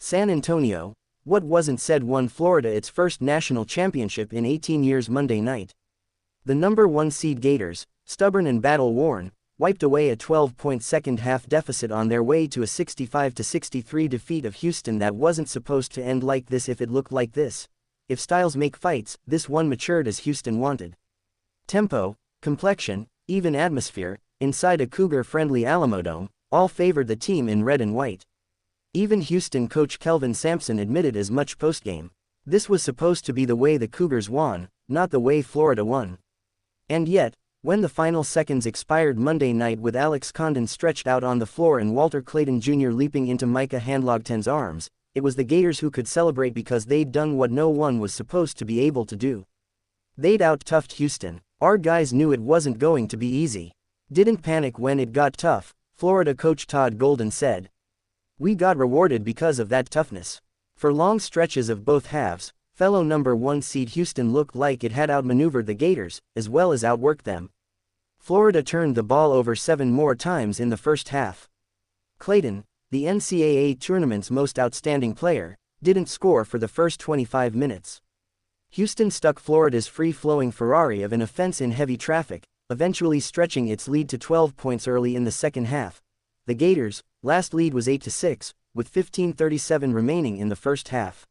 San Antonio, what wasn't said, won Florida its first national championship in 18 years Monday night. The number 1 seed Gators, stubborn and battle-worn, wiped away a 12-point second-half deficit on their way to a 65-63 defeat of Houston that wasn't supposed to end like this. If it looked like this, if styles make fights, this one matured as Houston wanted. Tempo, complexion, even atmosphere, inside a Cougar-friendly Alamodome, all favored the team in red and white. Even Houston coach Kelvin Sampson admitted as much postgame. This was supposed to be the way the Cougars won, not the way Florida won. And yet, when the final seconds expired Monday night with Alex Condon stretched out on the floor and Walter Clayton Jr. leaping into Micah Handlogten's arms, it was the Gators who could celebrate because they'd done what no one was supposed to be able to do. They'd out-toughed Houston. Our guys knew it wasn't going to be easy. Didn't panic when it got tough, Florida coach Todd Golden said. We got rewarded because of that toughness. For long stretches of both halves, fellow number 1 seed Houston looked like it had outmaneuvered the Gators, as well as outworked them. Florida turned the ball over 7 more times in the first half. Clayton, the NCAA tournament's most outstanding player, didn't score for the first 25 minutes. Houston stuck Florida's free-flowing Ferrari of an offense in heavy traffic, eventually stretching its lead to 12 points early in the second half. The Gators' last lead was 8-6, with 15:37 remaining in the first half.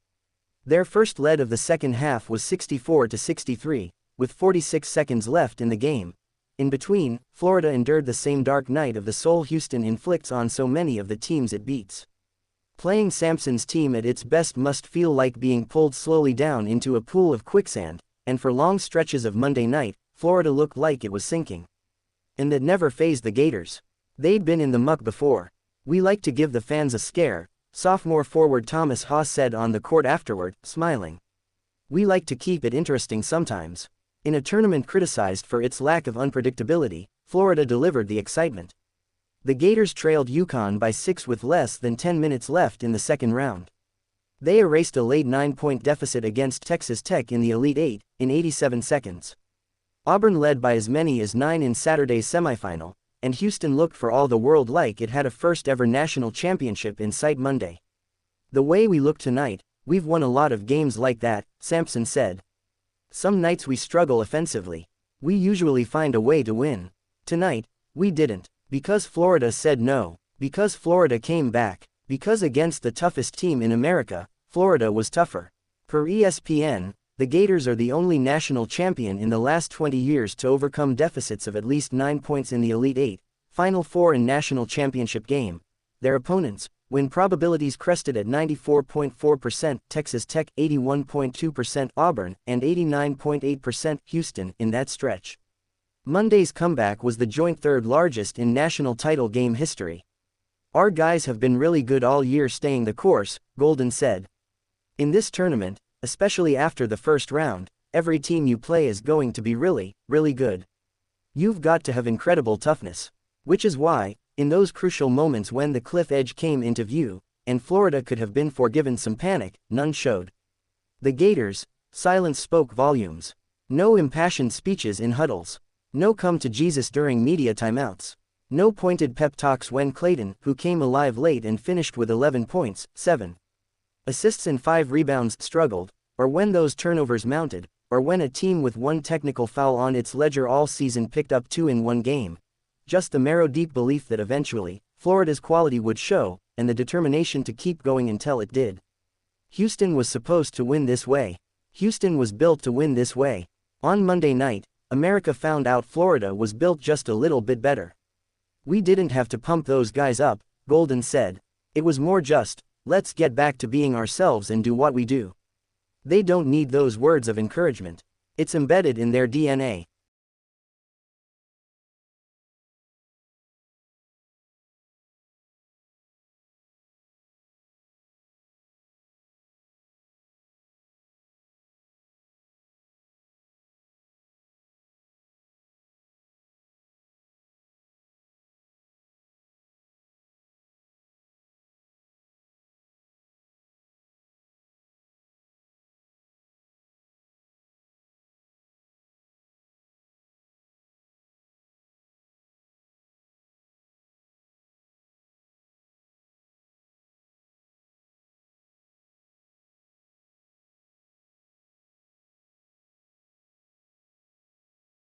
Their first lead of the second half was 64-63, with 46 seconds left in the game. In between, Florida endured the same dark night of the soul Houston inflicts on so many of the teams it beats. Playing Sampson's team at its best must feel like being pulled slowly down into a pool of quicksand, and for long stretches of Monday night, Florida looked like it was sinking. And that never fazed the Gators. They'd been in the muck before. We like to give the fans a scare, sophomore forward Thomas Haws said on the court afterward, smiling. We like to keep it interesting sometimes. In a tournament criticized for its lack of unpredictability, Florida delivered the excitement. The Gators trailed UConn by 6 with less than 10 minutes left in the second round. They erased a late 9-point deficit against Texas Tech in the Elite Eight, in 87 seconds. Auburn led by as many as 9 in Saturday's semifinal, and Houston looked for all the world like it had a first-ever national championship in sight Monday. The way we look tonight, we've won a lot of games like that, Sampson said. Some nights we struggle offensively. We usually find a way to win. Tonight, we didn't. Because Florida said no. Because Florida came back. Because against the toughest team in America, Florida was tougher. Per ESPN, the Gators are the only national champion in the last 20 years to overcome deficits of at least 9 points in the Elite Eight, Final Four and national championship game. Their opponents, win probabilities crested at 94.4%, Texas Tech 81.2%, Auburn, and 89.8% Houston in that stretch. Monday's comeback was the joint third largest in national title game history. Our guys have been really good all year staying the course, Golden said. In this tournament, especially after the first round, every team you play is going to be really, really good. You've got to have incredible toughness. Which is why, in those crucial moments when the cliff edge came into view, and Florida could have been forgiven some panic, none showed. The Gators' silence spoke volumes. No impassioned speeches in huddles. No come to Jesus during media timeouts. No pointed pep talks when Clayton, who came alive late and finished with 11 points, 7 assists and 5 rebounds, struggled, or when those turnovers mounted, or when a team with 1 technical foul on its ledger all season picked up 2 in one game. Just the marrow-deep belief that eventually, Florida's quality would show, and the determination to keep going until it did. Houston was supposed to win this way. Houston was built to win this way. On Monday night, America found out Florida was built just a little bit better. We didn't have to pump those guys up, Golden said. It was more just, let's get back to being ourselves and do what we do. They don't need those words of encouragement. It's embedded in their DNA.